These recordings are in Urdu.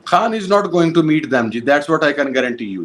Khan is not going to meet them, ji. That's what I can guarantee you.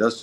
10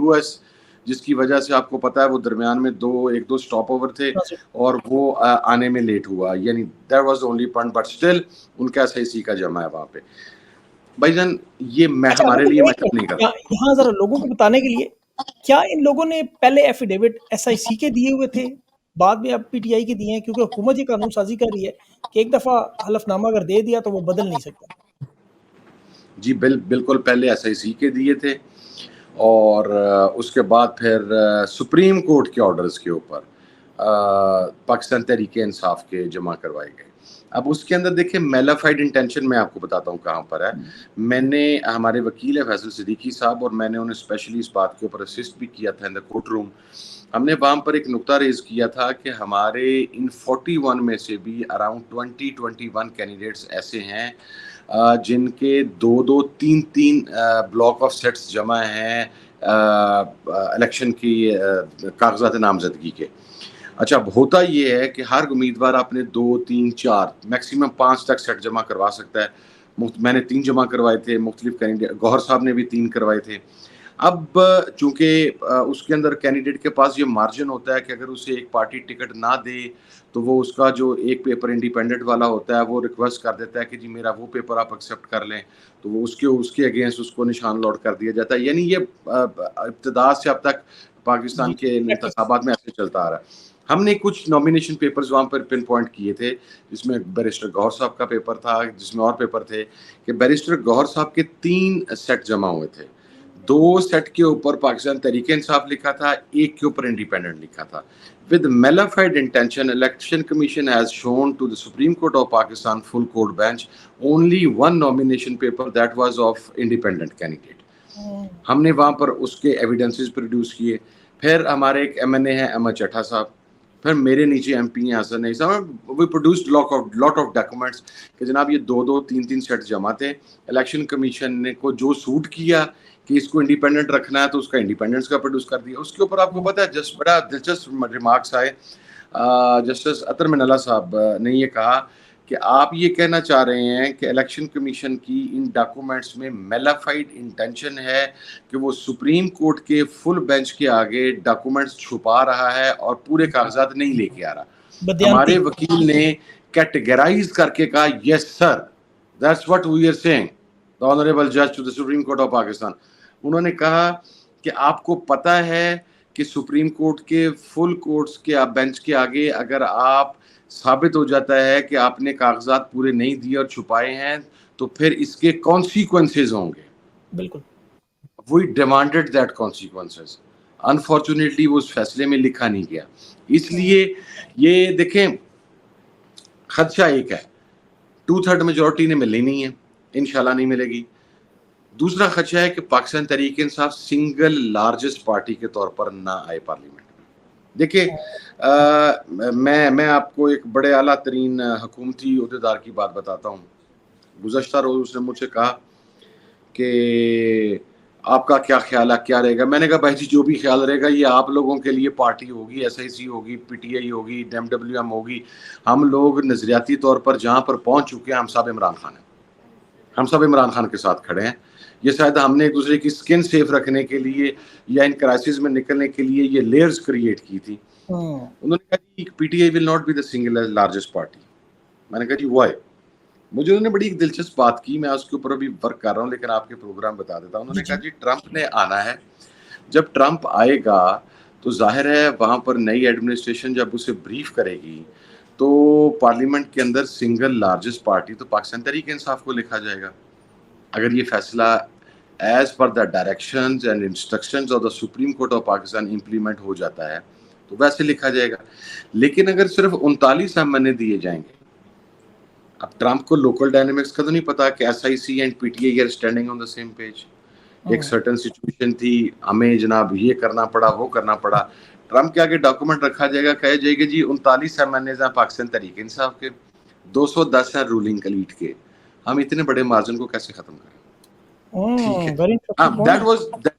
US جس کی وجہ سے آپ کو پتا ہے وہ درمیان میں ایک دو سٹاپ اوور تھے اور وہ آنے میں لیٹ ہوا, یعنی that was only point, but still in کا SIC کا جمع ہے وہاں پہ. بھائی جان یہ اچھا ہمارے لیے ایک میٹر نہیں کرتا. یہاں ذرا لوگوں کو بتانے کے لیے, کیا ان لوگوں نے پہلے ایفیڈیوٹ SIC کے دیے ہوئے تھے, بعد میں اب PTI کے دیے ہیں؟ کیونکہ حکومت یہ قانون سازی کر رہی ہے کہ ایک دفعہ حلف نامہ اگر دے دیا تو وہ بدل نہیں سکتا. جی بالکل پہلے SIC کے دیے تھے, اور اس کے بعد پھر سپریم کورٹ کے آرڈرز کے اوپر پاکستان تحریک انصاف کے جمع کروائے گئے. اب اس کے اندر دیکھیں میلافائڈ انٹینشن میں آپ کو بتاتا ہوں کہاں پر ہے. میں نے ہمارے وکیل ہے فیصل صدیقی صاحب, اور میں نے انہیں اسپیشلی اس بات کے اوپر اسسٹ بھی کیا تھا ان دا کورٹ روم. ہم نے وہاں پر ایک نقطہ ریز کیا تھا کہ ہمارے ان 41 میں سے بھی اراؤنڈ 21 کینڈیڈیٹس ایسے ہیں جن کے 2-3 بلاک آف سیٹس جمع ہیں الیکشن کی کاغذات نامزدگی کے. اچھا اب ہوتا یہ ہے کہ ہر امیدوار اپنے 2-3-4 میکسیمم 5 تک سیٹ جمع کروا سکتا ہے. میں نے 3 جمع کروائے تھے, مختلف کینڈیڈیٹ گوہر صاحب نے بھی 3 کروائے تھے. اب چونکہ اس کے اندر کینڈیڈیٹ کے پاس یہ مارجن ہوتا ہے کہ اگر اسے ایک پارٹی ٹکٹ نہ دے تو وہ اس کا جو ایک پیپر انڈیپینڈنٹ والا ہوتا ہے وہ ریکویسٹ کر دیتا ہے کہ جی میرا وہ پیپر آپ ایکسیپٹ کر لیں, تو وہ اس کے اگینسٹ اس کو نشان لوڈ کر دیا جاتا ہے. یعنی یہ ابتدا سے اب تک پاکستان کے انتخابات میں ایسے چلتا آ رہا ہے. ہم نے کچھ نامینیشن پیپرز وہاں پر پن پوائنٹ کیے تھے, جس میں بیرسٹر گوہر صاحب کا پیپر تھا, جس میں اور پیپر تھے کہ بیرسٹر گوہر صاحب کے 3 سیٹ جمع ہوئے تھے. 2 سیٹ کے اوپر پاکستان تحریک انصاف لکھا تھا, ایک کے اوپر انڈیپینڈنٹ لکھا تھا. With malified intention, Election Commission has shown to the Supreme Court of Pakistan full court bench only one nomination paper that was of independent candidate. ہم نے وہاں پر اس کے ایویڈنسز پروڈیوس کیے. پھر ہمارے ایک MNA ہیں احمد چٹھا صاحب, پھر میرے نیچے MP ہیں حسن نئی صاحب. وی پروڈیوسڈ لاٹ آف ڈاکومنٹس کہ جناب یہ 2-3 سیٹ جمع تھے. الیکشن کمیشن نے کو جو سوٹ کیا کہ اس کو انڈیپینڈنٹ رکھنا ہے تو اس کا انڈیپینڈنس کا پروڈیوس کر دیا. اس کے اوپر آپ کو پتہ ہے جس بڑا دلچسپ ریمارکس آئے. جسٹس اطہر من اللہ صاحب نے یہ کہا کہ آپ یہ کہنا چاہ رہے ہیں کہ الیکشن کمیشن کی ان ڈاکومنٹس میں میلافائڈ انٹینشن ہے کہ وہ سپریم کورٹ کے فل بینچ کے آگے ڈاکومنٹس چھپا رہا ہے اور پورے کاغذات نہیں لے کے آ رہا. ہمارے وکیل نے کیٹیگرائز کر کے کہا yes sir that's what we are seeing the honourable جج to the supreme court of Pakistan. انہوں نے کہا کہ آپ کو پتہ ہے کہ سپریم کورٹ کے فل کورٹس کے بینچ کے آگے اگر آپ ثابت ہو جاتا ہے کہ آپ نے کاغذات پورے نہیں دیے اور چھپائے ہیں تو پھر اس کے کانسیکوینسز ہوں گے. بالکل وی ڈیمانڈڈ دیٹ کانسیکوینسز. انفارچونیٹلی وہ اس فیصلے میں لکھا نہیں گیا. اس لیے یہ دیکھیں خدشہ ایک ہے, 2/3 میجورٹی نے ملنی نہیں ہے, انشاءاللہ نہیں ملے گی. دوسرا خدشہ ہے کہ Pakistan Tehreek Insaf single largest party کے طور پر نہ آئے پارلیمنٹ میں. دیکھیں میں آپ کو ایک بڑے اعلیٰ ترین حکومتی عہدیدار کی بات بتاتا ہوں. گزشتہ روز اس نے مجھ سے کہا کہ آپ کا کیا خیال ہے, کیا رہے گا. میں نے کہا بھائی جی جو بھی خیال رہے گا یہ آپ لوگوں کے لیے پارٹی ہوگی, SIC ہوگی, PTI ہوگی, MWM ہوگی. ہم لوگ نظریاتی طور پر جہاں پر پہنچ چکے ہیں ہم سب عمران خان ہیں, ہم سب عمران خان کے ساتھ کھڑے ہیں. یہ شاید ہم نے ایک دوسرے کی سکن سیف رکھنے کے لیے یا ان کرائسس میں نکلنے کے لیے یہ لیئرز کریٹ کی تھی. انہوں نے کہا کہ PTI will not be the single largest party. میں نے کہا جی وائی. مجھے انہوں نے بڑی ایک دلچسپ بات کی, میں اس کے اوپر ابھی ورک کر رہا ہوں لیکن آپ کے پروگرام بتا دیتا ہوں. انہوں نے کہا جی ٹرمپ نے آنا ہے, جب ٹرمپ آئے گا تو ظاہر ہے وہاں پر نئی ایڈمنسٹریشن جب اسے بریف کرے گی تو پارلیمنٹ کے اندر سنگل لارجسٹ پارٹی تو پاکستان تحریک انصاف کو لکھا جائے گا. اگر یہ فیصلہ as per the directions and instructions of the supreme court of Pakistan implement ہو جاتا ہے تو ویسے لکھا جائے گا. لیکن اگر صرف 39 MNA دیے جائیں گے, اب ٹرمپ کو لوکل ڈائنامکس کا تو نہیں پتا کہ SIC and PTI are standing on the same page. ایک سرٹن سچویشن تھی, ہمیں جناب یہ کرنا پڑا وہ کرنا پڑا. ٹرمپ کے آگے ڈاکومنٹ رکھا جائے گا, کہا جائے گا جی 39 MNA ہیں پاکستان تحریک انصاف کے, 210 ہیں رولنگ ایلیٹ کے, ہم اتنے بڑے مارجن کو کیسے ختم کریں.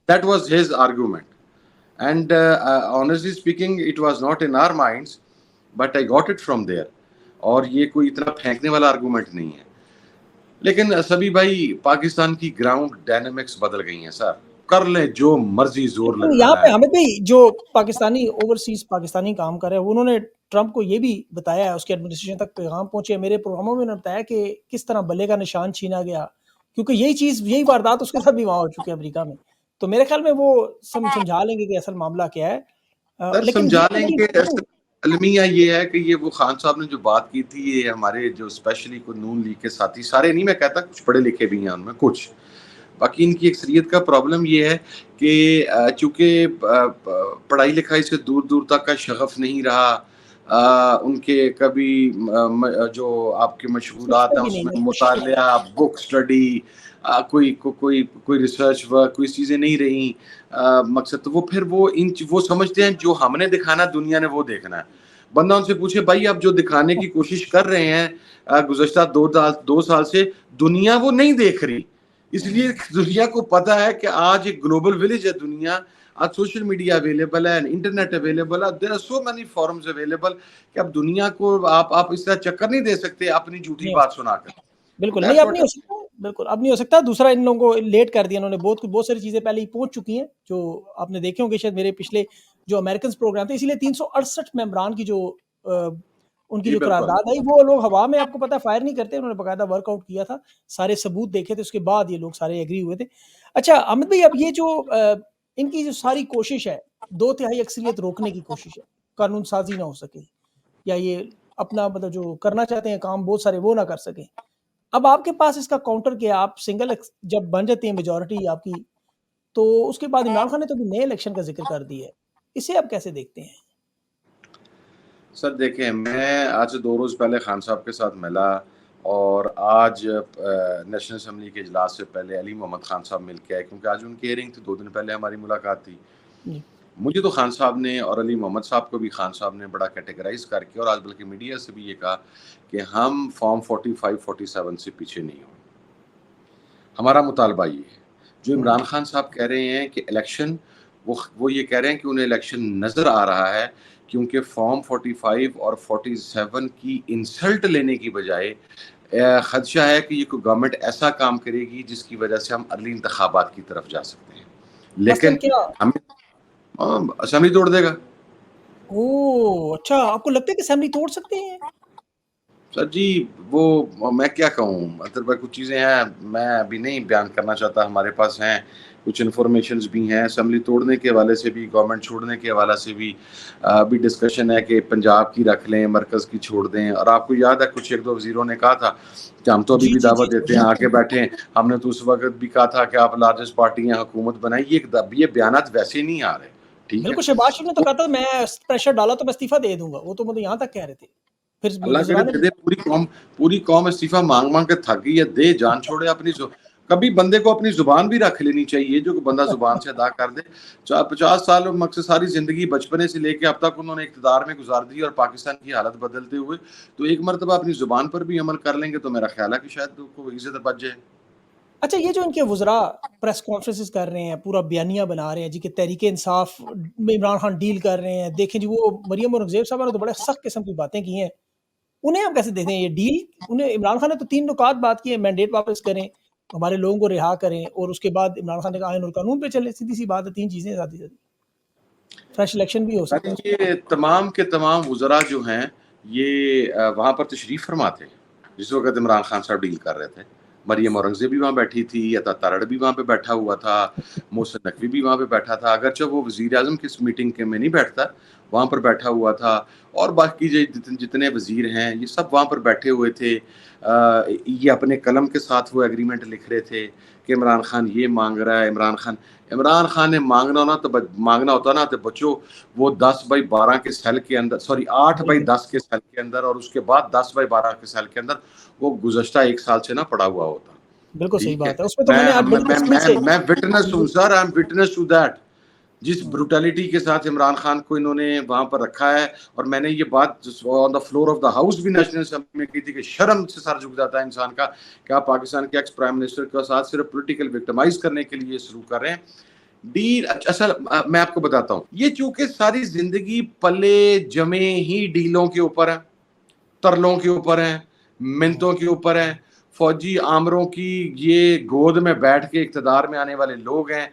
That was his argument. And honestly speaking, it was not in our minds, but I got it from there. اور یہ کوئی اتنا پھینکنے والا آرگومنٹ نہیں ہے. لیکن سبھی بھائی پاکستان کی گراؤنڈ ڈائنامکس بدل گئی ہیں سر. کر لیں جو مرضی زور لیکن یہاں لگانا پہ ہے. حامد بھائی جو پاکستانی اوورسیز پاکستانی کام کر رہے ہیں انہوں نے ٹرمپ کو یہ بھی بتایا ہے, اس کے ایڈمنسٹریشن تک پیغام پہنچے, میرے پروگراموں میں انہوں نے بتایا کہ کس طرح بلے کا نشان چھینا گیا, کیونکہ یہی واردات اس کے ساتھ بھی وہاں ہو چکی ہے امریکہ میں. تو میرے خیال میں وہ سمجھا لیں گے کہ اصل معاملہ کیا ہے. سر لیکن سمجھا یہ لیں بڑی گے. المیہ یہ ہے کہ یہ وہ خان صاحب نے جو بات کی تھی, یہ ہمارے جو اسپیشلی کو نون لیگ کے ساتھی, سارے نہیں میں کہتا, کچھ پڑھے لکھے بھی ہیں ان میں کچھ, باقی ان کی اکثریت کا پرابلم یہ ہے کہ چونکہ پڑھائی لکھائی سے دور دور تک کا شغف نہیں رہا, ان کے کبھی جو آپ کے مشغولات سوچتے ہیں بھی اس نہیں میں ہے, کوشش نہیں کرتے. مطالعہ, بک سٹڈی, کوئی ریسرچ ورک, کوئی چیزیں نہیں رہیں. مقصد تو وہ پھر وہ سمجھتے ہیں جو ہم نے دکھانا دنیا نے وہ دیکھنا ہے. بندہ ان سے پوچھے بھائی آپ جو دکھانے کی کوشش کر رہے ہیں گزشتہ 2 سال سے, دنیا وہ نہیں دیکھ رہی. اس لیے دنیا کو پتا ہے کہ آج ایک گلوبل ولیج ہے دنیا, آج سوشل میڈیا اویلیبل ہے, انٹرنیٹ اویلیبل ہے, there are so many forums available کہ اب دنیا کو آپ اس طرح چکر نہیں دے سکتے اپنی جھوٹی نہیں ہو بات سکتا, سنا کر. بالکل نہیں, That's اب what نہیں ہو سکتا, بالکل اب نہیں ہو سکتا. دوسرا ان لوگوں کو لیٹ کر دیا انہوں نے, بہت ساری چیزیں پہلے ہی پہنچ چکی ہیں جو آپ نے دیکھے ہوں گے شاید میرے پچھلے جو امریکنز پروگرام تھے, اسی لیے 368 ممبران کی جو ان کی جی جو بالکل. قرارداد آئی, وہ لوگ ہوا میں آپ کو پتا فائر نہیں کرتے, انہوں نے باقاعدہ ورک آؤٹ کیا تھا, سارے ثبوت دیکھے تھے, اس کے بعد یہ لوگ سارے ایگری ہوئے تھے. اچھا احمد بھائی, اب یہ جو ان کی جو ساری کوشش ہے, 2/3 اکثریت روکنے کی کوشش ہے, قانون سازی نہ ہو سکے, یا یہ اپنا مطلب جو کرنا چاہتے ہیں کام بہت سارے وہ نہ کر سکیں. اب آپ کے پاس اس کا کاؤنٹر کیا, آپ سنگل جب بن جاتے ہیں میجورٹی آپ کی, تو اس کے بعد عمران خان نے تو بھی نئے الیکشن کا ذکر کر دیا ہے, اسے آپ کیسے دیکھتے ہیں؟ سر دیکھیں, میں آج سے 2 روز پہلے خان صاحب کے ساتھ ملا, اور آج نیشنل اسمبلی کے اجلاس سے پہلے علی محمد خان صاحب مل کے آئے, کیونکہ آج ان کی ہیئرنگ تھی, 2 دن پہلے ہماری ملاقات تھی. جی مجھے تو خان صاحب نے اور علی محمد صاحب کو بھی خان صاحب نے بڑا کیٹیگرائز کر کے, اور آج بلکہ میڈیا سے بھی یہ کہا کہ ہم فارم 45-47 سے پیچھے نہیں ہوں. ہمارا مطالبہ یہ ہے, جو عمران خان صاحب کہہ رہے ہیں کہ الیکشن, وہ یہ کہہ رہے ہیں کہ انہیں الیکشن نظر آ رہا ہے, کیونکہ فارم 45 اور 47 کی انسلٹ لینے کی بجائے خدشہ ہے کہ یہ کوئی گورنمنٹ ایسا کام کرے گی جس کی وجہ سے ہم اگلی انتخابات کی طرف جا سکتے ہیں. لیکن مثلاً کیا؟ ہمیں اسمبلی توڑ دے گا. اچھا, آپ کو لگتا ہے کہ اسمبلی توڑ سکتے ہیں؟ سر جی وہ میں کیا کہوں, مطلب کچھ چیزیں ہیں میں ابھی نہیں بیان کرنا چاہتا, ہمارے پاس ہیں کچھ انفارمیشنز بھی ہیں اسمبلی توڑنے کے حوالے سے بھی, گورنمنٹ چھوڑنے کے حوالے سے بھی. ابھی ڈسکشن ہے کہ پنجاب کی رکھ لیں, مرکز کی چھوڑ دیں, اور آپ کو یاد ہے کچھ 1-2 وزیروں نے کہا تھا کہ ہم تو ابھی جی بھی جی جی دعوت دیتے ہیں, آ کے بیٹھیں, ہم نے تو اس وقت بھی کہا تھا کہ آپ لارجسٹ پارٹی ہیں, حکومت بنائی. یہ بیانات ویسے نہیں آ رہے, ٹھیک ہے. بالکل, شہباز شریف نے تو کہا تھا میں پریشر ڈالا تو میں استعفیٰ دے دوں گا, وہ تو مطلب یہاں تک کہہ رہے تھے. پھر اللہ کرے بزرگان دے دے, پوری قوم استعفیٰ مانگ کے تھک گئی ہے, دے جان چھوڑے اپنی. کبھی بندے کو اپنی زبان بھی رکھ لینی چاہیے, جو بندہ زبان سے ادا کر دے. 50 سال مقصد ساری زندگی بچپنے سے لے کے اب تک انہوں نے اقتدار میں گزار دی, اور پاکستان کی حالت بدلتے ہوئے, تو ایک مرتبہ اپنی زبان پر بھی عمل کر لیں گے تو میرا خیال ہے کہ شاید کو عزت بچ جائے. اچھا, یہ جو ان کے وزراء پریس کانفرنسز کر رہے ہیں, پورا بیانیہ بنا رہے ہیں جی کہ تحریک انصاف میں عمران خان ڈیل کر رہے ہیں, دیکھیں جی وہ مریم اورنگزیب صاحبہ نے تو بڑے سخت قسم کی باتیں کی ہیں, انہیں ہم کیسے دیکھتے ہیں یہ ڈیل؟ انہیں عمران خان نے تو 3 نکات بات کی ہے, مینڈیٹ واپس کریں, ہمارے لوگوں کو رہا کریں, اور اس کے بعد عمران خان نے کہا آئین اور قانون پہ چلے, سیدھی سی بات ہے, 3 چیزیں ساتھی فریش الیکشن بھی ہو سکتا ہے اس میں. یہ تمام کے تمام وزراء جو ہیں یہ وہاں پر تشریف فرما تھے جس وقت عمران خان صاحب ڈیل کر رہے تھے. مریم اورنگزیب بھی وہاں بیٹھی تھی, عطا تارڑ بھی وہاں پہ بیٹھا ہوا تھا, محسن نقوی بھی وہاں پہ بیٹھا تھا, اگرچہ وہ وزیر اعظم کی میٹنگ کے میں نہیں بیٹھتا, وہاں پر بیٹھا ہوا تھا, اور باقی جتنے وزیر ہیں یہ سب وہاں پر بیٹھے ہوئے تھے. یہ اپنے قلم کے ساتھ وہ ایگریمنٹ لکھ رہے تھے کہ عمران خان یہ مانگ رہا ہے. عمران خان نے مانگنا ہوتا نا تو بچوں, وہ 10/12 کے سیل کے اندر, 8/10 کے سیل کے اندر, اور اس کے بعد 10/12 کے سیل کے اندر وہ گزشتہ 1 سال سے نہ پڑا ہوا ہوتا. بالکل صحیح ٹھیک ہے, بات ہے, اس میں تو میں نے آج بڑی تفصیل سے میں وٹنس ہوں sir, I am witness to that. جس بروٹیلٹی کے ساتھ عمران خان کو انہوں نے وہاں پر رکھا ہے, اور میں نے یہ بات on the floor of the house بھی نیشنل اسمبلی میں کی تھی کہ شرم سے سر جھک جاتا ہے انسان کا کہ آپ پاکستان کے ایکس پرائم منسٹر کے ساتھ صرف پولیٹیکل وکٹمائز کرنے کے لیے شروع کر رہے ہیں. ڈیل اصل میں آپ کو بتاتا ہوں, یہ چونکہ ساری زندگی پلے جمے ہی ڈیلوں کے اوپر ہے, ترلوں کے اوپر ہیں, منتوں کے اوپر ہیں, فوجی آمروں کی یہ گود میں بیٹھ کے اقتدار میں آنے والے لوگ ہیں.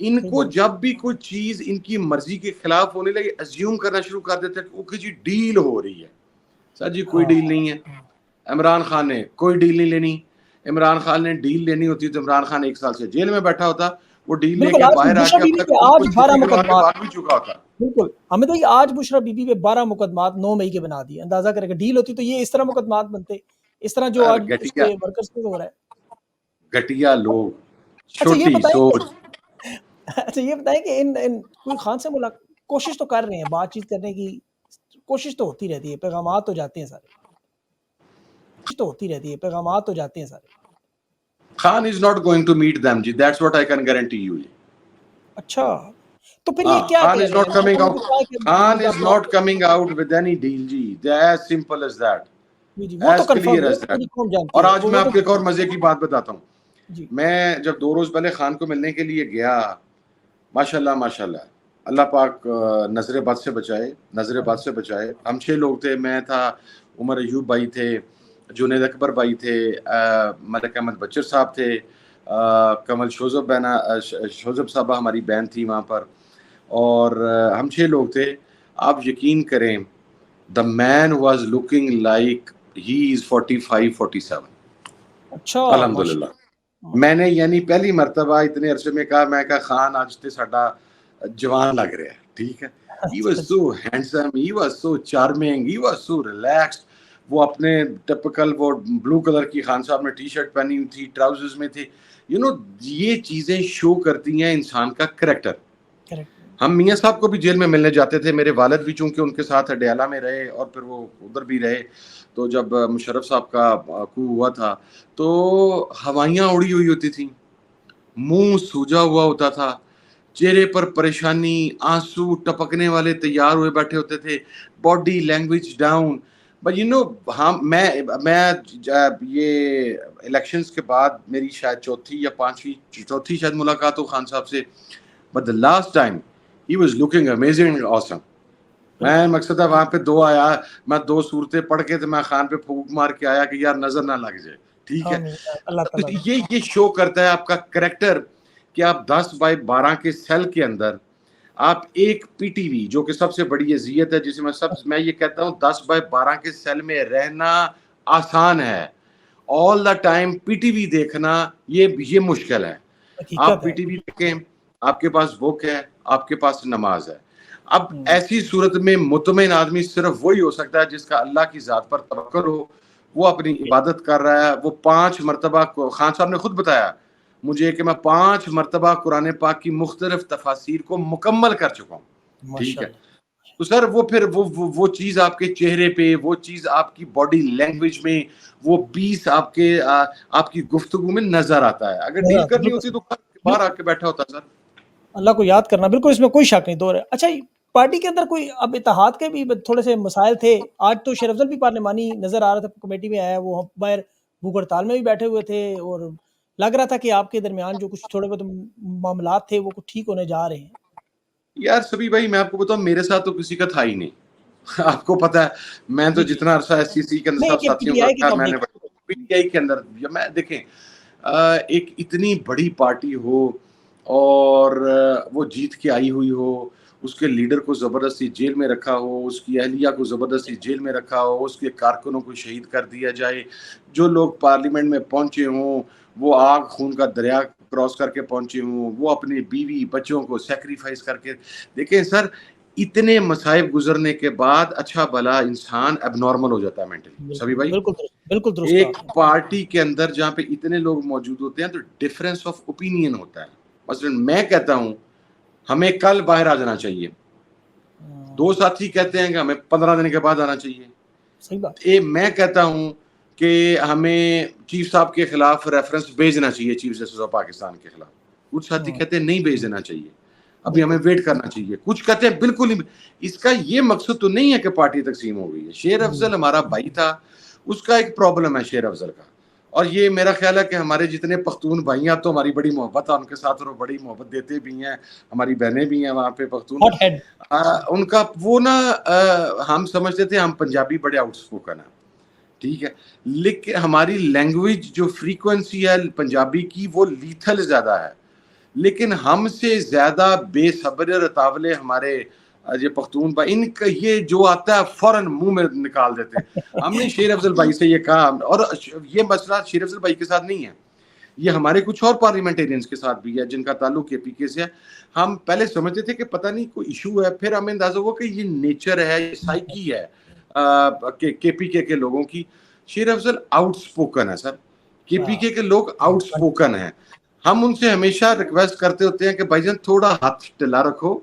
ان کو جب بھی کوئی چیز ان کی مرضی کے خلاف ہونے لگے ازیوم کرنا شروع کر دیتے ہیں کہ جی ڈیل ہو رہی ہے. سر جی کوئی ڈیل نہیں ہے. عمران خان نے کوئی ڈیل نہیں لینی. عمران خان نے ڈیل لینی ہوتی تو عمران خان 1 سال سے جیل میں بیٹھا ہوتا, وہ ڈیل لے کے باہر آ کے اب تک کوئی چھٹی کروا کے بھاگ بھی چکا ہوتا. بالکل حامد بھائی, آج بشرا بی بی پہ 12 مقدمات 9 مئی کے بنا دیے. اندازہ کرے کہ ڈیل ہوتی تو یہ اس طرح مقدمات بنتے, اس طرح جو آج اس کے ورکرز پہ ہو رہا ہے. گھٹیا لوگ, چھوٹی سوچ. اچھا یہ بتائیں کہ ان کوئی خان سے کوشش تو کر رہے ہیں, بات چیت کرنے کی کوشش تو ہوتی رہتی ہے, پیغامات تو جاتے ہیں سارے, پیغامات تو جاتے ہیں سارے. Khan is not going to meet them, ji. That's what I can guarantee you. اچھا تو پھر یہ کیا Khan is not coming out. Khan is not coming out with any deal, ji. They're as simple as that. As clear as that. اور آج میں آپ کو ایک اور مزے کی بات بتاتا ہوں. میں جب 2 روز پہلے خان کو ملنے کے لیے گیا, ماشاءاللہ ماشاءاللہ, اللہ پاک نظر بد سے بچائے. ہم 6 لوگ تھے. میں تھا, عمر ایوب بھائی تھے, جنید اکبر بھائی تھے, ملک احمد بچر صاحب تھے, کمل شوزب صاحبہ ہماری بہن تھی وہاں پر, اور ہم 6 لوگ تھے. آپ یقین کریں, the man was looking like he is 45-47. اچھا الحمدللہ. میں نے یعنی پہلی مرتبہ اتنے عرصے میں کہا, میں کہا خان آج تے ساڈا جوان لگ رہا ہے. ٹھیک ہے. He was so handsome, he was so charming, he was so relaxed. وہ اپنے ٹپکل وہ بلو کلر کی خان صاحب نے ٹی شرٹ پہنی ہوئی تھی, ٹراؤزرز میں تھے. یہ چیزیں شو کرتی ہیں انسان کا کریکٹر. ہم میاں صاحب کو بھی جیل میں ملنے جاتے تھے. میرے والد بھی چونکہ ان کے ساتھ اڈیالہ میں رہے اور پھر وہ ادھر بھی رہے, تو جب مشرف صاحب کا کو ہوا تھا تو ہوائیاں اڑی ہوئی ہوتی تھیں, منہ سوجا ہوا ہوتا تھا, چہرے پر پریشانی, آنسو ٹپکنے والے تیار ہوئے بیٹھے ہوتے تھے, باڈی لینگویج ڈاؤن. بٹ میں یہ الیکشنز کے بعد میری شاید چوتھی شاید ملاقات ہو خان صاحب سے, but the last time he was looking amazing awesome. میں مقصد ہے وہاں پہ 2 آیا, میں 2 صورتیں پڑھ کے تو میں خان پہ پھونک مار کے آیا کہ یار نظر نہ لگ جائے. ٹھیک ہے. یہ شو کرتا ہے آپ کا کریکٹر کہ آپ 10x12 کے سیل کے اندر آپ ایک پی ٹی وی, جو کہ سب سے بڑی اذیت ہے, جسے میں یہ کہتا ہوں 10x12 کے سیل میں رہنا آسان ہے, آل the time P T V دیکھنا یہ مشکل ہے. آپ پی ٹی وی دیکھیں, آپ کے پاس بک ہے, آپ کے پاس نماز ہے. اب ایسی صورت میں مطمئن آدمی صرف وہی ہو سکتا ہے جس کا اللہ کی ذات پر توکل ہو, وہ اپنی عبادت کر رہا ہے. وہ 5 مرتبہ خان صاحب نے خود بتایا مجھے کہ میں 5 مرتبہ قرآن پاک کی مختلف تفاسیر کو مکمل کر چکا ہوں. ٹھیک ہے. تو سر وہ پھر وہ چیز آپ کے چہرے پہ, وہ چیز آپ کی باڈی لینگویج میں, وہ پیس آپ کی گفتگو میں نظر آتا ہے. اگر ڈیل کرنی ہوتی تو باہر آ کے بیٹھا ہوتا سر. اللہ کو یاد کرنا, بالکل اس میں کوئی شک نہیں. دور ہے. اچھا پارٹی کے اندر کوئی اب اتحاد کے بھی تھوڑے سے مسائل تھے. آج تو شیر افضل بھی پارلیمانی نظر آ رہا تھا, کمیٹی میں آیا, وہ باہر بھوک ہڑتال میں بھی بیٹھے ہوئے تھے, اور لگ رہا تھا کہ آپ کے درمیان جو کچھ تھوڑے بہت معاملات تھے وہ کچھ ٹھیک ہونے جا رہے ہیں. یار سبھی بھائی میں آپ کو بتاؤں, میرے ساتھ تو کسی کا تھا ہی نہیں. آپ کو پتا ہے میں تو جتنا عرصہ ایس سی سی کے اندر سب ساتھیوں کا تھا, میں نے پی ٹی آئی کے اندر میں دیکھیں ایک اتنی بڑی پارٹی ہو اور وہ جیت کے آئی ہوئی ہو, اس کے لیڈر کو زبردستی جیل میں رکھا ہو, اس کی اہلیہ کو زبردستی جیل میں رکھا ہو, اس کے کارکنوں کو شہید کر دیا جائے, جو لوگ پارلیمنٹ میں پہنچے ہوں وہ آگ خون کا دریا کراس کر کے پہنچے ہوں, وہ اپنی بیوی بچوں کو سیکریفائز کر کے. دیکھیں سر اتنے مصائب گزرنے کے بعد اچھا بھلا انسان اب نارمل ہو جاتا ہے مینٹلی. سبھی بھائی بالکل درست. ایک پارٹی کے اندر جہاں پہ اتنے لوگ موجود ہوتے ہیں تو ڈفرینس آف اوپینین ہوتا ہے. مثلا میں کہتا ہوں ہمیں کل باہر آ جانا چاہیے, 2 ساتھی کہتے ہیں کہ ہمیں 15 دن کے بعد آنا چاہیے. صحیح بات. میں کہتا ہوں کہ ہمیں چیف صاحب کے خلاف ریفرنس بھیجنا چاہیے, چیف جسٹس آف پاکستان کے خلاف. کچھ ساتھی کہتے ہیں نہیں بھیج دینا چاہیے, ابھی ہمیں ویٹ کرنا چاہیے. کچھ کہتے ہیں بالکل نہیں. اس کا یہ مقصد تو نہیں ہے کہ پارٹی تقسیم ہو گئی ہے. شیر افضل ہمارا بھائی تھا, اس کا ایک پرابلم ہے شیر افضل کا, اور یہ میرا خیال ہے کہ ہمارے جتنے پختون بھائی ہیں تو ہماری بڑی محبت ہے ان کے ساتھ, اور بڑی محبت دیتے بھی ہیں. ہماری بہنیں بھی ہیں وہاں پہ پختون, ان کا وہ نا ہم سمجھتے تھے ہم پنجابی بڑے آؤٹ اسپوکن ہیں. ٹھیک ہے, لیکن ہماری لینگویج جو فریکوینسی ہے پنجابی کی وہ لیتھل زیادہ ہے. لیکن ہم سے زیادہ بے صبر اور تاولے ہمارے یہ پختون بھائی، ان کا یہ جو آتا ہے فوراً منہ میں نکال دیتے ہیں. ہم نے شیر افضل بھائی سے یہ کہا، اور یہ مسئلہ شیر افضل بھائی کے ساتھ نہیں ہے، یہ ہمارے کچھ اور پارلیمنٹیرینز کے ساتھ بھی ہے جن کا تعلق کے پی کے سے ہے. ہم پہلے سمجھتے تھے کہ پتہ نہیں کوئی ایشو ہے، پھر ہمیں اندازہ ہوا کہ یہ نیچر ہے، یہ سائیکی ہے کے پی کے لوگوں کی. شیر افضل آؤٹ سپوکن ہے سر، کے پی کے لوگ آؤٹ سپوکن ہیں. ہم ان سے ہمیشہ ریکویسٹ کرتے ہوتے ہیں کہ بھائی جان تھوڑا ہاتھ ڈلا رکھو،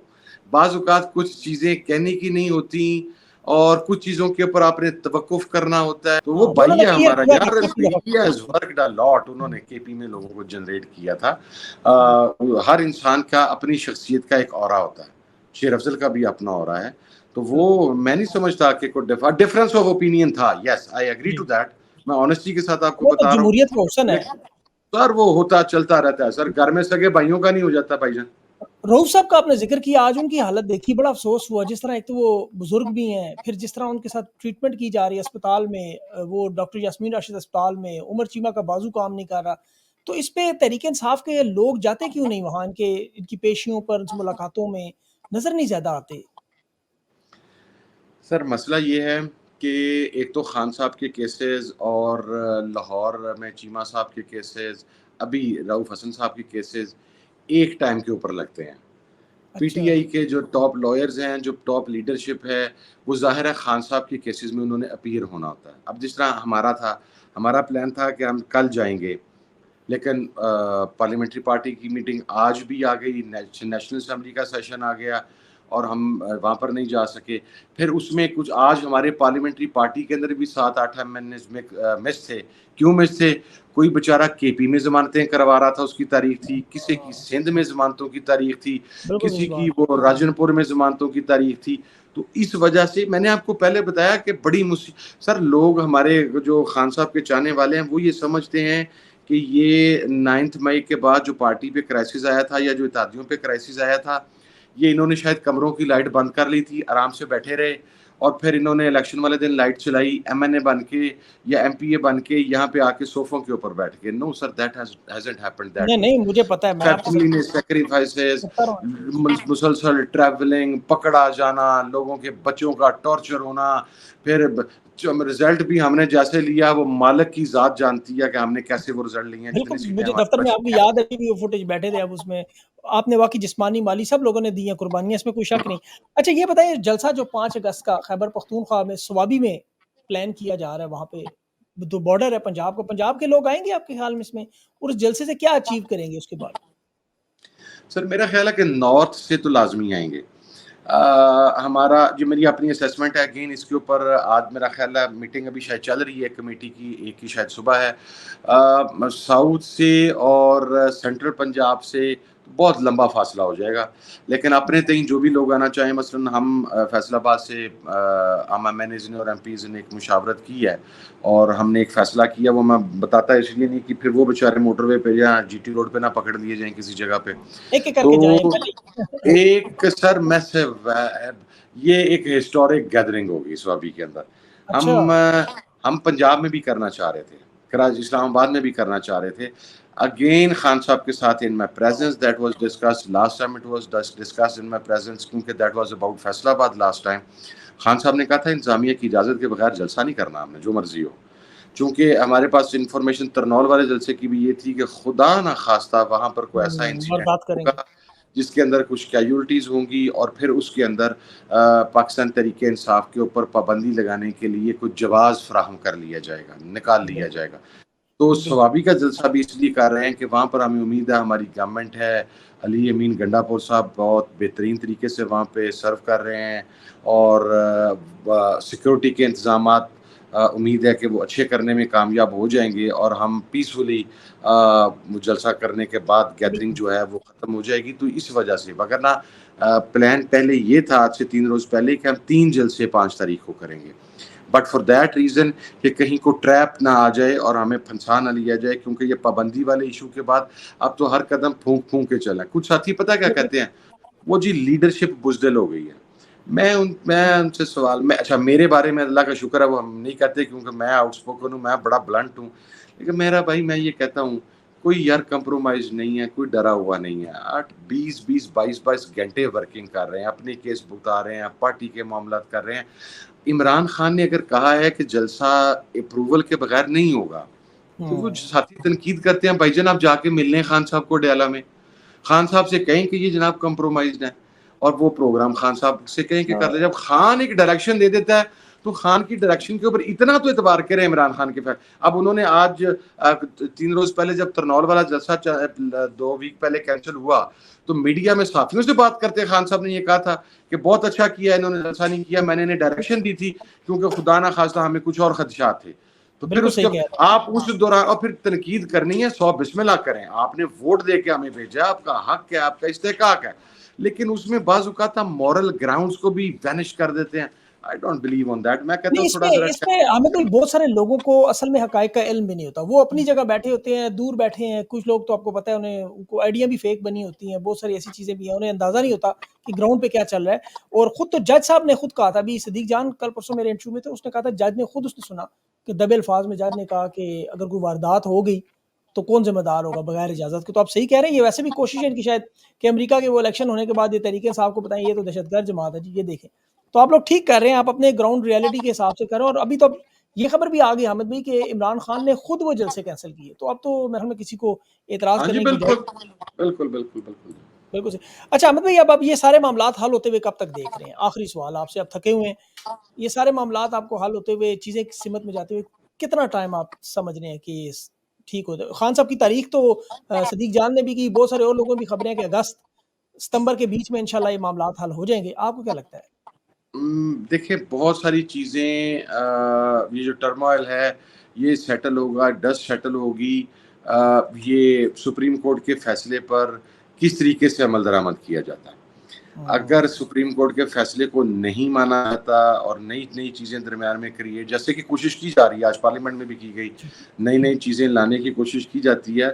بعض اوقات کچھ چیزیں کہنے کی نہیں ہوتی اور کچھ چیزوں کے اوپر آپ نے توقف کرنا ہوتا ہے. تو وہ انہوں بھائی نے ہے کلیئر ہمارا کیا یار، کہ کافی دفعہ. ہی ہیز ورکڈ ا لاٹ. انہوں نے کے پی میں لوگوں کو جنریٹ کیا تھا. ہر انسان کا اپنی شخصیت کا ایک اورا ہوتا ہے، شیر افضل کا بھی اپنا اورا ہے. تو وہ میں نہیں سمجھتا کہ کوئی ڈفرنس آف اوپینین تھا. یس آئی ایگری ٹو دیٹ، میں آنیسٹی کے ساتھ آپ کو وہ تو بتا رہا ہوں. جمہوریت کا حسن ہے. سر وہ ہوتا چلتا رہتا ہے سر، گھر میں سگے بھائیوں کا نہیں ہو جاتا بھائی جان. رؤف صاحب کا آپ نے ذکر کیا، آج ان کی حالت دیکھی، بڑا افسوس ہوا. جس طرح ایک تو وہ بزرگ بھی ہیں، پھر جس طرح ان کے ساتھ ٹریٹمنٹ کی جا رہی ہے اسپتال میں، وہ ڈاکٹر یاسمین راشد اسپتال میں، عمر چیمہ کا بازو کام نہیں کر رہا. تو اس پہ تحریک انصاف کے لوگ جاتے کیوں نہیں وہاں؟ ان کی پیشیوں پر، ان سے ملاقاتوں میں نظر نہیں زیادہ آتے. سر مسئلہ یہ ہے کہ ایک تو خان صاحب کے کیسز اور لاہور میں چیمہ صاحب کے کیسز، ابھی رؤف حسن صاحب کے کیسز ایک ٹائم کے اوپر لگتے ہیں. پی اچھا. ٹی آئی کے جو ٹاپ لائرز ہیں، جو ٹاپ لیڈرشپ ہے، وہ ظاہر ہے خان صاحب کے کیسز میں انہوں نے اپیئر ہونا ہوتا ہے. اب جس طرح ہمارا تھا، ہمارا پلان تھا کہ ہم کل جائیں گے، لیکن پارلیمنٹری پارٹی کی میٹنگ آج بھی آ گئی، نیشنل اسمبلی کا سیشن آ گیا اور ہم وہاں پر نہیں جا سکے. پھر اس میں کچھ آج ہمارے پارلیمنٹری پارٹی کے اندر بھی 7-8 ایم این ایز میں مس تھے. کیوں مس تھے؟ کوئی بیچارہ کے پی میں ضمانتیں کروا رہا تھا، اس کی تاریخ تھی. کسی کی سندھ میں ضمانتوں کی تاریخ تھی، بالکل کسی صحیح کی بات. وہ راجن پور میں ضمانتوں کی تاریخ تھی. تو اس وجہ سے میں نے آپ کو پہلے بتایا کہ بڑی سر لوگ ہمارے جو خان صاحب کے چاہنے والے ہیں وہ یہ سمجھتے ہیں کہ یہ 9 مئی کے بعد جو پارٹی پہ کرائسس آیا تھا یا جو اتحادیوں پہ کرائسس آیا تھا، یہ انہوں نے شاید کمروں کی لائٹ بند کر لی تھی، آرام سے بیٹھے رہے، اور پھر انہوں نے الیکشن والے دن لائٹ چلائی، ایم این اے بن کے یا ایم پی اے بن کے یہاں پہ آ کے صوفوں کے اوپر بیٹھ کے. نو سر، دیٹ ہیزنٹ ہیپنڈ دیٹ نہیں وے. نہیں، مجھے پتا ہے، میں آپ فیملی نے سیکریفائسز، مسلسل ٹریولنگ، پکڑا جانا، لوگوں کے بچوں کا ٹارچر ہونا، پھر رزلٹ بھی ہم نے جیسے لیا وہ مالک کی ذات جانتی ہے کہ ہم نے کیسے وہ رزلٹ لیے ہیں. بالکل. جتنی سیٹیں مجھے ہمارے دفتر میں پاس آپ کی یاد ہے کہ وہ فوٹیج بیٹھے تھے، اب اس میں آپ نے واقعی جسمانی مالی سب لوگوں نے دی ہیں قربانیاں، اس میں کوئی شک نہیں. اچھا یہ بتائیے، جلسہ جو 5 اگست کا خیبر پختونخوا میں سوابی میں پلان کیا جا رہا ہے، وہاں پہ تو بارڈر ہے پنجاب کا، پنجاب کے لوگ آئیں گے آپ کے خیال میں اس میں، اور اس جلسے سے کیا اچیو کریں گے اس کے بعد؟ سر میرا خیال ہے کہ نارتھ سے تو لازمی آئیں گے. ہمارا جو میری اپنی اسیسمنٹ ہے، اگین اس کے اوپر آج میرا خیال ہے میٹنگ ابھی شاید چل رہی ہے کمیٹی کی، ایک کی شاید صبح ہے. ساؤتھ سے اور سینٹرل پنجاب سے بہت لمبا فاصلہ ہو جائے گا، لیکن اپنے تئیں جو بھی لوگ آنا چاہیں، مثلا ہم فیصل آباد سے ہم ایم این ایز نے اور ایم پیز نے ایک مشاورت کی ہے اور ہم نے ایک فیصلہ کیا، وہ میں بتاتا اس لیے نہیں کہ پھر وہ بیچارے موٹر وے پہ یا جی ٹی روڈ پہ نہ پکڑ لیے جائیں کسی جگہ پہ. ایک ایک کر تو کے جائیں پہلے. ایک سر یہ ایک ہسٹورک گیدرنگ ہوگی سوابی کے اندر. اچھا. ہم پنجاب میں بھی کرنا چاہ رہے تھے، کراچی اسلام آباد میں بھی کرنا چاہ رہے تھے. اگین خان صاحب کے ساتھ in my presence that was discussed last time, it was discussed in my presence, کیونکہ that was about Faisalabad last time. Khan صاحب نے کہا تھا انتظامیہ کی اجازت کے بغیر جلسہ نہیں کرنا ہم نے، جو مرضی ہو. چونکہ ہمارے پاس انفارمیشن ترنول والے جلسے کی بھی یہ تھی کہ خدا نہ خواستہ وہاں پر کوئی ایسا انسیڈنٹ واردات کریں گے. ہوگا جس کے اندر کچھ کیجولٹیز ہوں گی، اور پھر اس کے اندر پاکستان تحریک انصاف کے اوپر پابندی لگانے کے لیے کچھ جواز فراہم کر لیا جائے گا، نکال لیا جائے گا. تو سوابی کا جلسہ بھی اس لیے کر رہے ہیں کہ وہاں پر ہمیں امید ہے ہماری گورنمنٹ ہے، علی امین گنڈا پور صاحب بہت بہترین طریقے سے وہاں پہ سرو کر رہے ہیں، اور سیکورٹی کے انتظامات امید ہے کہ وہ اچھے کرنے میں کامیاب ہو جائیں گے، اور ہم پیسفلی جلسہ کرنے کے بعد گیدرنگ جو ہے وہ ختم ہو جائے گی. تو اس وجہ سے، وگرنہ پلان پہلے یہ تھا آج سے 3 روز پہلے کہ ہم 3 جلسے 5 تاریخ کو کریں گے، بٹ فار دیٹ ریزن کہ کہیں کو ٹریپ نہ آ جائے اور ہمیں پھنسا نہ لیا جائے، کیونکہ یہ پابندی والے ایشو کے بعد اب تو ہر قدم پھونک پھونک کے چلیں. کچھ ساتھی پتہ کیا کہتے ہیں، وہ جی لیڈرشپ بزدل ہو گئی ہے. میں ان سے سوال، اچھا میرے بارے میں اللہ کا شکر ہے وہ ہم نہیں کہتے کیونکہ میں آؤٹ اسپوکن ہوں، میں بڑا بلنٹ ہوں، لیکن میرا بھائی میں یہ کہتا ہوں کوئی یار کمپرومائز نہیں ہے, کوئی ڈرا ہوا نہیں ہے. 20-22 گھنٹے ورکنگ کر رہے ہیں, اپنے کیس بتا رہے ہیں, پارٹی کے معاملات کر رہے ہیں. عمران خان نے اگر کہا ہے کہ جلسہ اپروول کے بغیر نہیں ہوگا, تو وہ ساتھی تنقید کرتے ہیں, بھائی جان آپ جا کے مل لیں خان صاحب کو ڈیالہ میں, خان صاحب سے کہیں کہ یہ جناب کمپرومائزڈ ہے, اور وہ پروگرام خان صاحب سے کہیں کہ کر لیں. جب خان ایک ڈائریکشن دے دیتا ہے تو خان کی ڈائریکشن کے اوپر اتنا تو اعتبار کریں عمران خان کے فیصلے. اب انہوں نے آج 3 روز پہلے جب ترنول والا جلسہ 2 ویک پہلے کینسل ہوا, تو میڈیا میں صحافیوں سے بات کرتے خان صاحب نے یہ کہا تھا کہ بہت اچھا کیا انہوں نے, جلسہ نہیں کیا, میں نے انہیں ڈائریکشن دی تھی کیونکہ خدا نہ خواستہ ہمیں کچھ اور خدشات تھے. تو پھر اس کے آپ اس دوران اور پھر تنقید کرنی ہے, 100 بسم اللہ کریں. آپ نے ووٹ دے کے ہمیں بھیجا, آپ کا حق ہے, آپ کا استحقاق ہے, لیکن اس میں بعض اوقات ہم مورل گراؤنڈز کو بھی وینش کر دیتے ہیں. I don't believe on that. میں کہتا ہوں تھوڑا ذرا اس میں ہمیں تو بہت سارے لوگوں کو اصل میں حقائق کا علم بھی نہیں ہوتا. وہ اپنی جگہ بیٹھے ہوتے ہیں, دور بیٹھے ہیں. کچھ لوگ تو آپ کو پتہ ہے ان کو آئیڈیا بھی فیک بنی ہوتی ہیں, بہت ساری ایسی چیزیں بھی ہیں, انہیں اندازہ نہیں ہوتا کہ گراؤنڈ پہ کیا چل رہا ہے. اور خود تو جج صاحب نے خود کہا تھا, ابھی صدیق جان کل پرسوں میرے انٹرویو میں تھے, اس نے کہا تھا, جج نے خود اس نے سنا کہ دبے الفاظ میں جج نے کہا کہ اگر کوئی واردات ہو گئی تو کون ذمہ دار ہوگا بغیر اجازت کے. تو آپ صحیح کہہ رہے ہیں, یہ ویسے بھی کوشش ہے ان کی شاید کہ امریکہ کے وہ الیکشن ہونے کے بعد یہ تحریک انصاف کو بتائیں یہ تو دہشت گرد جماعت ہے جی, یہ دیکھیں. تو آپ لوگ ٹھیک کر رہے ہیں, آپ اپنے گراؤنڈ ریالٹی کے حساب سے کر رہے ہیں. اور ابھی تو یہ خبر بھی آ گئی حامد بھائی کہ عمران خان نے خود وہ جلسے کینسل کیے, تو اب تو میرے خیال میں کسی کو اعتراض کرنے کی بالکل صحیح. اچھا حامد بھائی, اب یہ سارے معاملات حل ہوتے ہوئے کب تک دیکھ رہے ہیں؟ آخری سوال آپ سے, اب تھکے ہوئے ہیں, یہ سارے معاملات آپ کو حل ہوتے ہوئے, چیزیں سمت میں جاتے ہوئے کتنا ٹائم آپ سمجھ رہے ہیں کہ ٹھیک ہوتے؟ خان صاحب کی تاریخ تو صدیق جان نے بھی کی, بہت سارے اور لوگوں بھی خبریں ہیں کہ اگست ستمبر کے بیچ میں انشاءاللہ یہ معاملات حل ہو جائیں گے. آپ کو کیا لگتا ہے؟ دیکھیں بہت ساری چیزیں, یہ جو ٹرموائل ہے یہ سیٹل ہوگا, ڈسٹ سیٹل ہوگی. یہ سپریم کورٹ کے فیصلے پر کس طریقے سے عمل درآمد کیا جاتا ہے. اگر سپریم کورٹ کے فیصلے کو نہیں مانا جاتا اور نئی چیزیں درمیان میں کریٹ, جیسے کہ کوشش کی جا رہی ہے, آج پارلیمنٹ میں بھی کی گئی, نئی چیزیں لانے کی کوشش کی جاتی ہے,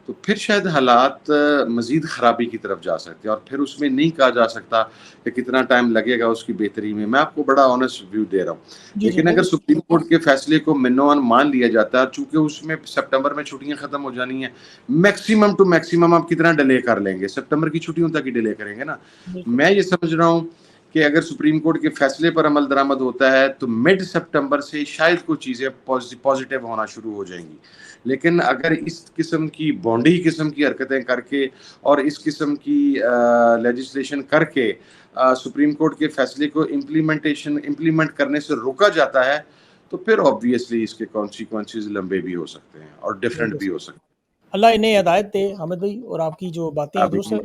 تو پھر شاید حالات مزید خرابی کی طرف جا سکتے ہیں. اور پھر اس میں نہیں کہا جا سکتا کہ کتنا ٹائم لگے گا اس کی بہتری میں. میں آپ کو بڑا آنیسٹ ویو دے رہا ہوں. لیکن اگر سپریم کورٹ کے فیصلے کو منوان مان لیا جاتا ہے, چونکہ اس میں سپٹمبر میں چھٹیاں ختم ہو جانی ہیں, میکسیمم ٹو میکسیمم آپ کتنا ڈیلے کر لیں گے, سپٹمبر کی چھٹیوں تک ہی ڈیلے کریں گے نا. میں یہ سمجھ رہا ہوں کہ اگر سپریم کورٹ کے فیصلے پر عمل درآمد ہوتا ہے تو مڈ سپٹمبر سے شاید کچھ چیزیں پازیٹیو ہونا شروع ہو جائیں گی. لیکن اگر اس قسم کی بونڈی قسم کی حرکتیں کر کے اور اس قسم کی لیجسلیشن کر کے سپریم کورٹ کے فیصلے کو امپلیمنٹ کرنے سے روکا جاتا ہے, تو پھر آبویسلی اس کے کانسیکوینسز لمبے بھی ہو سکتے ہیں اور ڈفرینٹ بھی ہو سکتے ہیں. اللہ انہیں ہدایت دے حامد بھائی, اور آپ کی جو باتیں ہیں درست ہیں.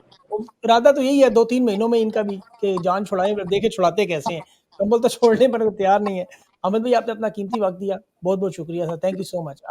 ارادہ تو یہی ہے 2-3 مہینوں میں ان کا بھی کہ جان چھڑائیں, دیکھیں چھڑاتے کیسے ہیں. کمبل تو چھوڑنے پر تیار نہیں ہے. حامد بھائی آپ نے اپنا قیمتی وقت دیا, بہت بہت شکریہ سر, تھینک یو سو مچ.